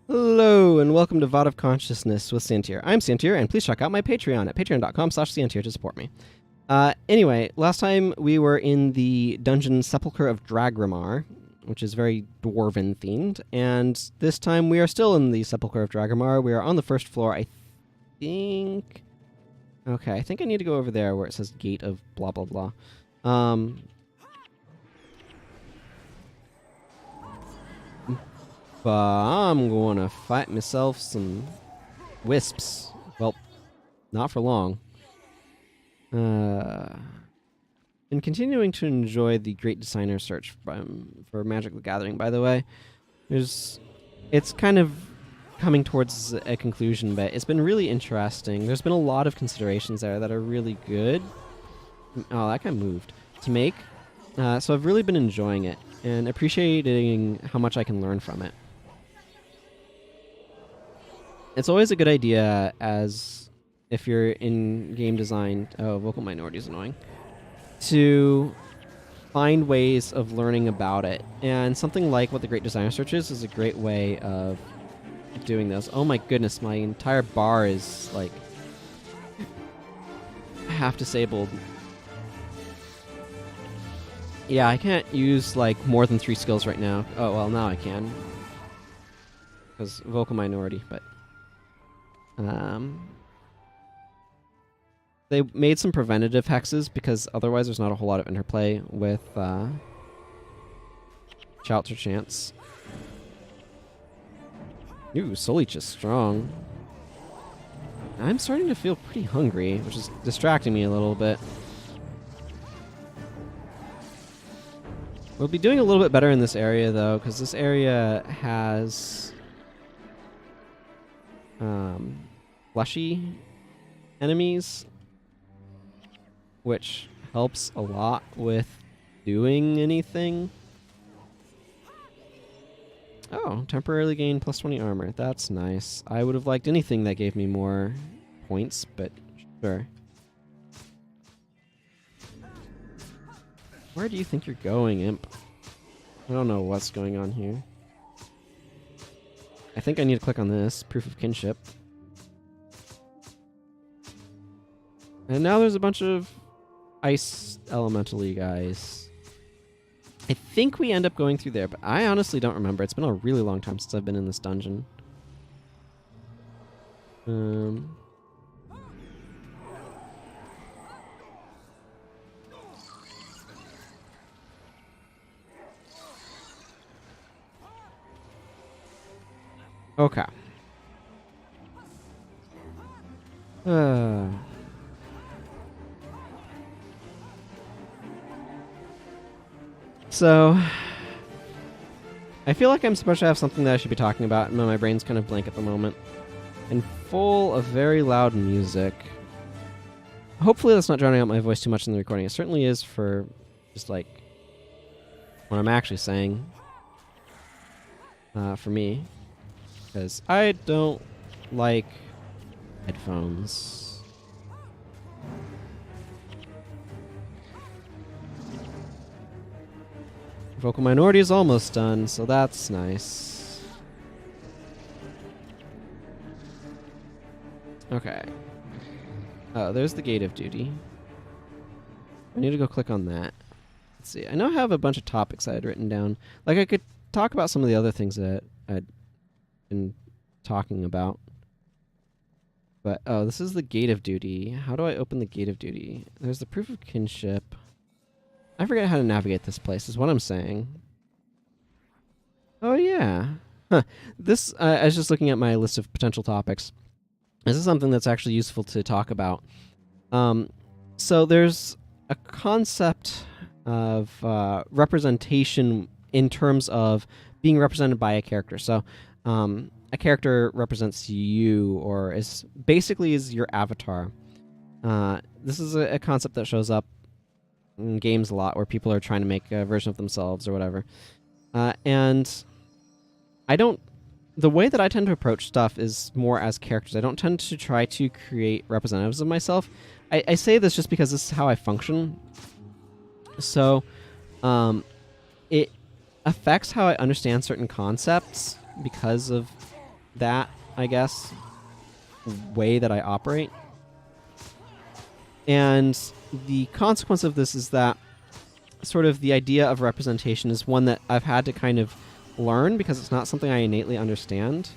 Hello, and welcome to VOD of Consciousness with Sientir. I'm Sientir, and please check out my Patreon at patreon.com/Sientir to support me. Anyway, last time we were in the dungeon Sepulchre of Dragrimmar, which is very dwarven themed, and this time we are still in the Sepulchre of Dragrimmar. We are on the first floor, I think. Okay, I think I need to go over there where it says Gate of blah blah blah. But I'm gonna fight myself some wisps. Well, not for long. And continuing to enjoy the Great Designer search for Magic the Gathering, by the way. It's kind of coming towards a conclusion, but it's been really interesting. There's been a lot of considerations there that are really good. Oh, that guy moved. To make. So I've really been enjoying it and appreciating how much I can learn from it. It's always a good idea, as if you're in game design, vocal minority is annoying, to find ways of learning about it. And something like what the Great Designer Search is a great way of doing those. Oh my goodness, my entire bar is like half disabled. Yeah, I can't use like more than 3 skills right now. Oh, well, now I can. Because vocal minority, but... they made some preventative hexes because otherwise there's not a whole lot of interplay with Shouts or Chants. Ooh, Solich is strong. I'm starting to feel pretty hungry, which is distracting me a little bit. We'll be doing a little bit better in this area, though, because this area has fleshy enemies, which helps a lot with doing anything. Oh, temporarily gain plus 20 armor. That's nice. I would have liked anything that gave me more points, but sure. Where do you think you're going, Imp? I don't know what's going on here. I think I need to click on this. Proof of kinship. And now there's a bunch of ice elementally guys. I think we end up going through there, but I honestly don't remember. It's been a really long time since I've been in this dungeon. Okay. So, I feel like I'm supposed to have something that I should be talking about, and my brain's kind of blank at the moment. And full of very loud music. Hopefully that's not drowning out my voice too much in the recording. It certainly is for just like what I'm actually saying. For me. Because I don't like headphones. Vocal minority is almost done, so that's nice. Okay. Oh, there's the Gate of Duty. I need to go click on that. Let's see. I know I have a bunch of topics I had written down. Like, I could talk about some of the other things that I'd been talking about. But, oh, this is the Gate of Duty. How do I open the Gate of Duty? There's the Proof of Kinship. I forget how to navigate this place, is what I'm saying. Oh, yeah. Huh. This, I was just looking at my list of potential topics. This is something that's actually useful to talk about. So there's a concept of representation in terms of being represented by a character. So a character represents you, or is your avatar. This is a concept that shows up in games a lot, where people are trying to make a version of themselves or whatever. And the way that I tend to approach stuff is more as characters. I don't tend to try to create representatives of myself. I say this just because this is how I function. So, it affects how I understand certain concepts because of that, I guess, way that I operate. And the consequence of this is that sort of the idea of representation is one that I've had to kind of learn because it's not something I innately understand.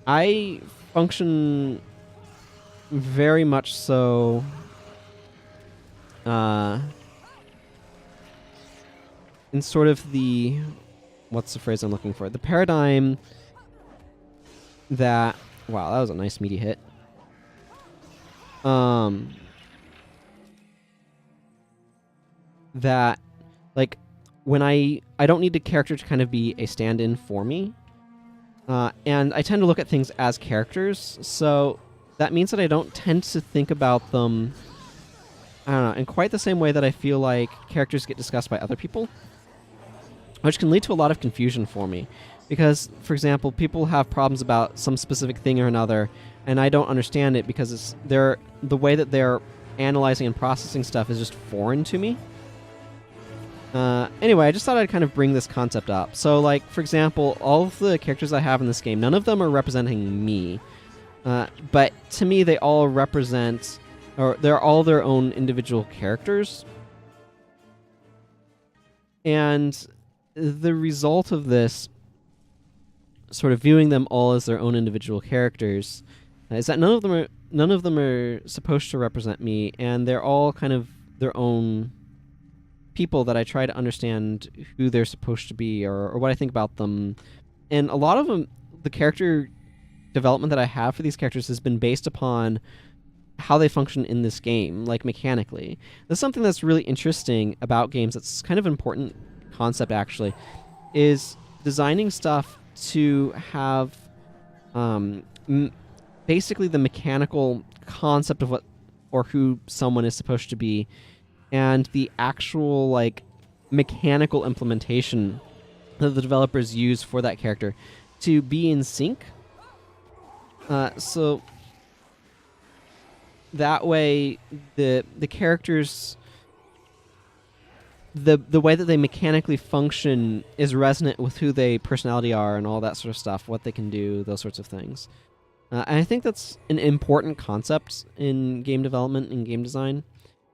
I function very much so in sort of the, what's the phrase I'm looking for? The paradigm that, wow, that was a nice meaty hit. That, like, when I don't need the character to kind of be a stand-in for me, and I tend to look at things as characters, so that means that I don't tend to think about them, I don't know, in quite the same way that I feel like characters get discussed by other people, which can lead to a lot of confusion for me. Because, for example, people have problems about some specific thing or another, and I don't understand it because the way that they're analyzing and processing stuff is just foreign to me. Anyway, I just thought I'd kind of bring this concept up. So, like, for example, all of the characters I have in this game, none of them are representing me. But to me, they all represent, or they're all their own individual characters. And the result of this, sort of viewing them all as their own individual characters, is that none of them are supposed to represent me, and they're all kind of their own people that I try to understand who they're supposed to be or what I think about them. And a lot of them, the character development that I have for these characters has been based upon how they function in this game, like mechanically. That's something that's really interesting about games. That's kind of an important concept, actually, is designing stuff to have basically the mechanical concept of what or who someone is supposed to be, and the actual, like, mechanical implementation that the developers use for that character to be in sync. So that way, the characters, the way that they mechanically function is resonant with who they personality are and all that sort of stuff, what they can do, those sorts of things. And I think that's an important concept in game development and game design,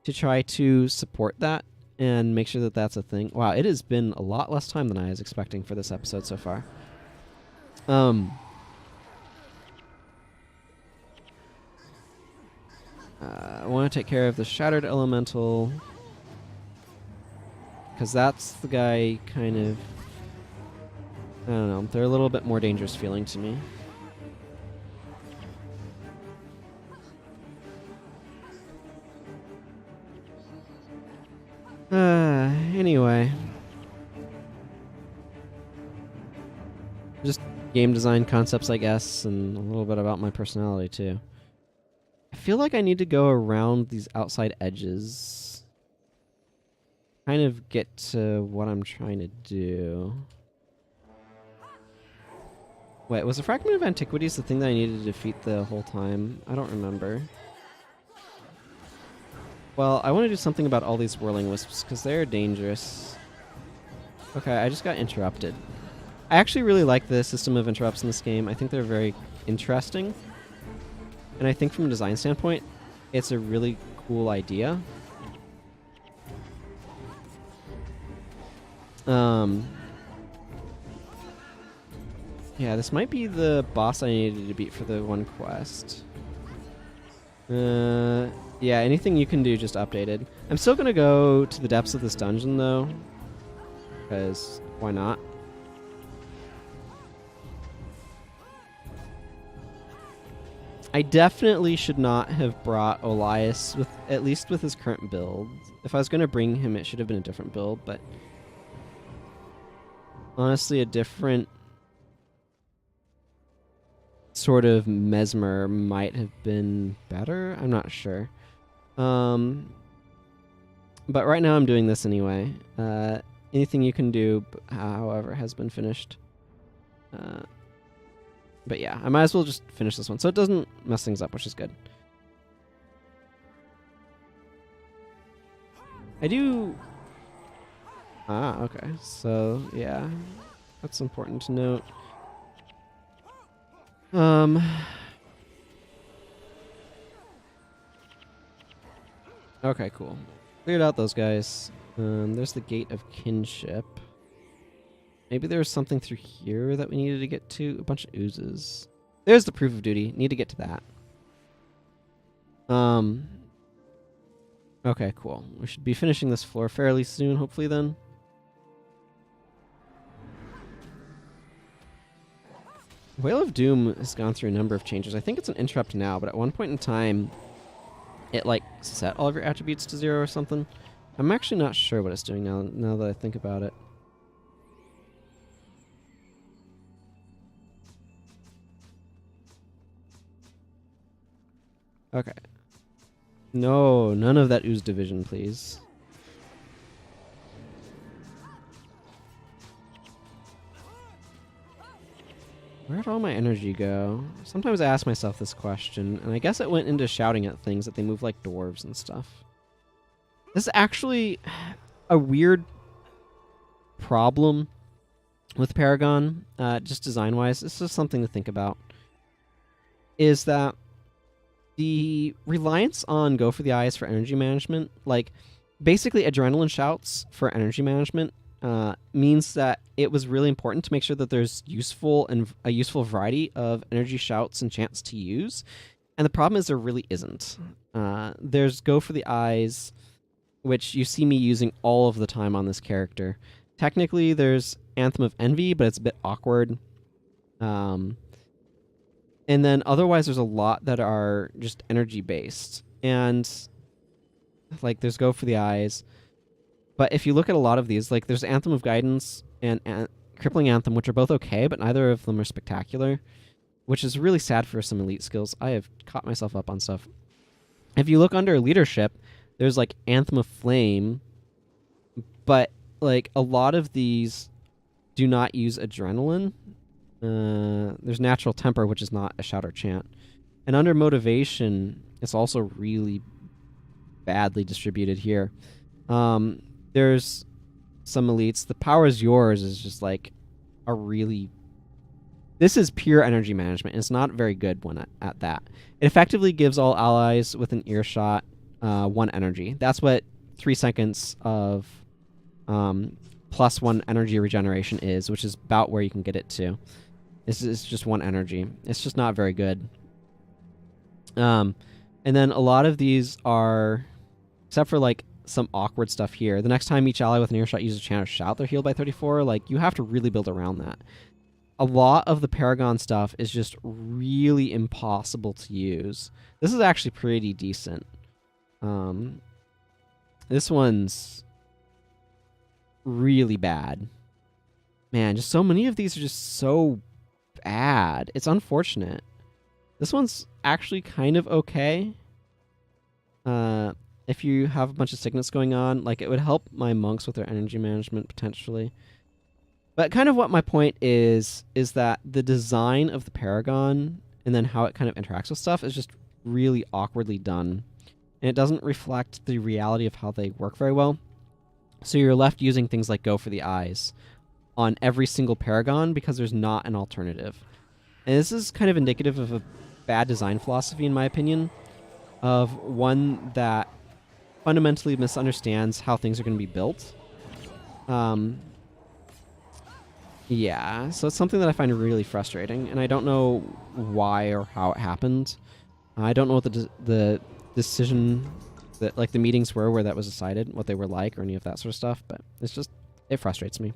to try to support that and make sure that that's a thing. Wow, it has been a lot less time than I was expecting for this episode so far. I want to take care of the Shattered Elemental, because that's the guy kind of, I don't know, they're a little bit more dangerous feeling to me. Anyway. Just game design concepts, I guess, and a little bit about my personality, too. I feel like I need to go around these outside edges. Kind of get to what I'm trying to do. Wait, was the Fragment of Antiquities the thing that I needed to defeat the whole time? I don't remember. Well, I want to do something about all these whirling wisps, because they're dangerous. Okay, I just got interrupted. I actually really like the system of interrupts in this game. I think they're very interesting. And I think from a design standpoint, it's a really cool idea. Yeah, this might be the boss I needed to beat for the one quest. Yeah, anything you can do just updated. I'm still gonna go to the depths of this dungeon, though. Because, why not? I definitely should not have brought Olias, at least with his current build. If I was gonna bring him, it should have been a different build, but honestly, a different sort of mesmer might have been better. I'm not sure. But right now I'm doing this anyway. Anything you can do, however, has been finished. But yeah, I might as well just finish this one so it doesn't mess things up, which is good. I do... Ah, okay. So, yeah. That's important to note. Um. Okay, cool. Cleared out those guys. There's the Gate of Kinship. Maybe there was something through here that we needed to get to. A bunch of oozes. There's the proof of duty. Need to get to that. Okay, cool. We should be finishing this floor fairly soon, hopefully then. Whale of Doom has gone through a number of changes. I think it's an interrupt now, but at one point in time, it like set all of your attributes to 0 or something. I'm actually not sure what it's doing now that I think about it. Okay. No, none of that ooze division, please. Where'd all my energy go? Sometimes I ask myself this question, and I guess it went into shouting at things that they move like dwarves and stuff. This is actually a weird problem with Paragon, just design-wise. This is something to think about. Is that the reliance on Go for the Eyes for energy management, like basically adrenaline shouts for energy management, means that it was really important to make sure that there's a useful variety of energy shouts and chants to use. And the problem is there really isn't. There's Go for the Eyes, which you see me using all of the time on this character. Technically, there's Anthem of Envy, but it's a bit awkward. And then otherwise, there's a lot that are just energy-based. And like, there's Go for the Eyes. But if you look at a lot of these, like, there's Anthem of Guidance and Crippling Anthem, which are both okay, but neither of them are spectacular, which is really sad for some elite skills. I have caught myself up on stuff. If you look under Leadership, there's, like, Anthem of Flame, but, like, a lot of these do not use Adrenaline. There's Natural Temper, which is not a shout or chant. And under Motivation, it's also really badly distributed here. There's some elites. The Power is Yours is just like a really... This is pure energy management. It's not very good one at that. It effectively gives all allies with an earshot 1 energy. That's what 3 seconds of plus 1 energy regeneration is, which is about where you can get it to. This is just 1 energy. It's just not very good. And then a lot of these are, except for like some awkward stuff here. The next time each ally with an earshot uses a chant or shout, they're healed by 34. Like, you have to really build around that. A lot of the Paragon stuff is just really impossible to use. This is actually pretty decent. This one's really bad. Man, just so many of these are just so bad. It's unfortunate. This one's actually kind of okay. If you have a bunch of sickness going on, like, it would help my monks with their energy management potentially. But kind of what my point is that the design of the Paragon and then how it kind of interacts with stuff is just really awkwardly done. And it doesn't reflect the reality of how they work very well. So you're left using things like Go for the Eyes on every single Paragon because there's not an alternative. And this is kind of indicative of a bad design philosophy, in my opinion, of one that fundamentally misunderstands how things are going to be built. Yeah, so it's something that I find really frustrating, and I don't know why or how it happened. I don't know what the decision, that like the meetings were where that was decided, what they were like, or any of that sort of stuff, but it's just, it frustrates me.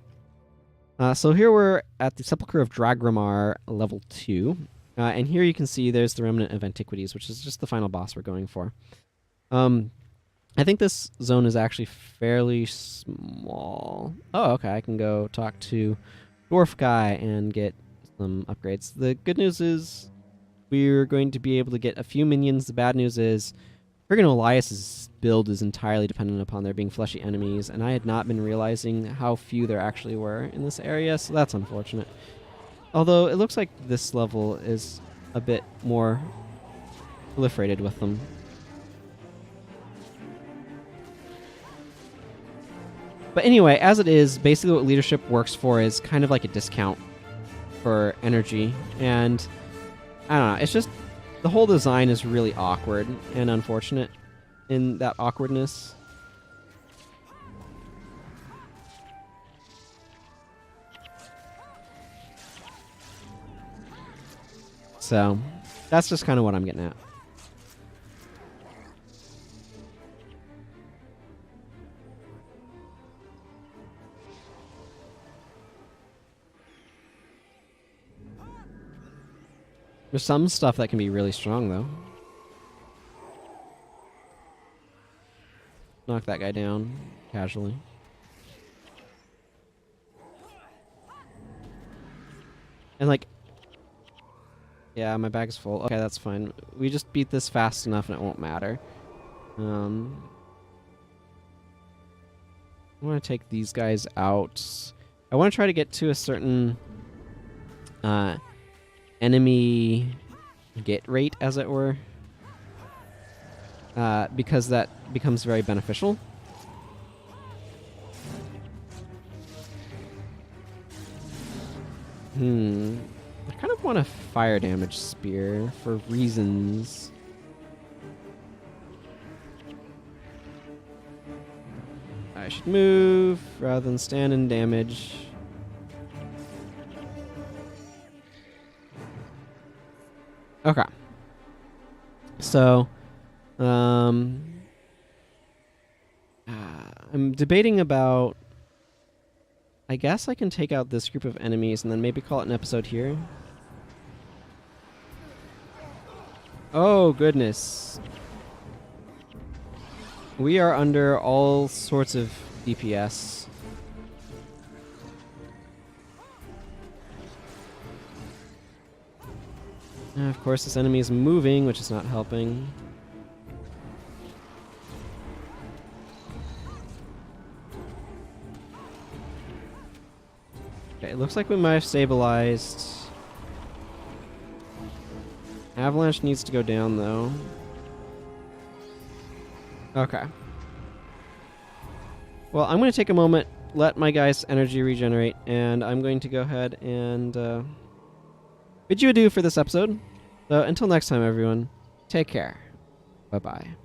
So here we're at the Sepulchre of Dragrimmar, level 2. And here you can see there's the Remnant of Antiquities, which is just the final boss we're going for. I think this zone is actually fairly small. Oh, okay, I can go talk to Dwarf Guy and get some upgrades. The good news is we're going to be able to get a few minions. The bad news is friggin' Olias' build is entirely dependent upon there being fleshy enemies, and I had not been realizing how few there actually were in this area, so that's unfortunate. Although it looks like this level is a bit more proliferated with them. But anyway, as it is, basically what leadership works for is kind of like a discount for energy. And I don't know. It's just the whole design is really awkward and unfortunate in that awkwardness. So that's just kind of what I'm getting at. There's some stuff that can be really strong, though. Knock that guy down casually. And like, yeah, my bag's full. Okay, that's fine. We just beat this fast enough and it won't matter. I want to take these guys out. I want to try to get to a certain enemy get rate, as it were, because that becomes very beneficial. I kind of want a fire damage spear for reasons. I should move rather than stand in damage. Okay. So, I'm debating about... I guess I can take out this group of enemies and then maybe call it an episode here. Oh, goodness. We are under all sorts of DPS. And of course, this enemy is moving, which is not helping. Okay, it looks like we might have stabilized. Avalanche needs to go down, though. Okay. Well, I'm going to take a moment, let my guys' energy regenerate, and I'm going to go ahead and bid you adieu for this episode. So until next time, everyone, take care. Bye-bye.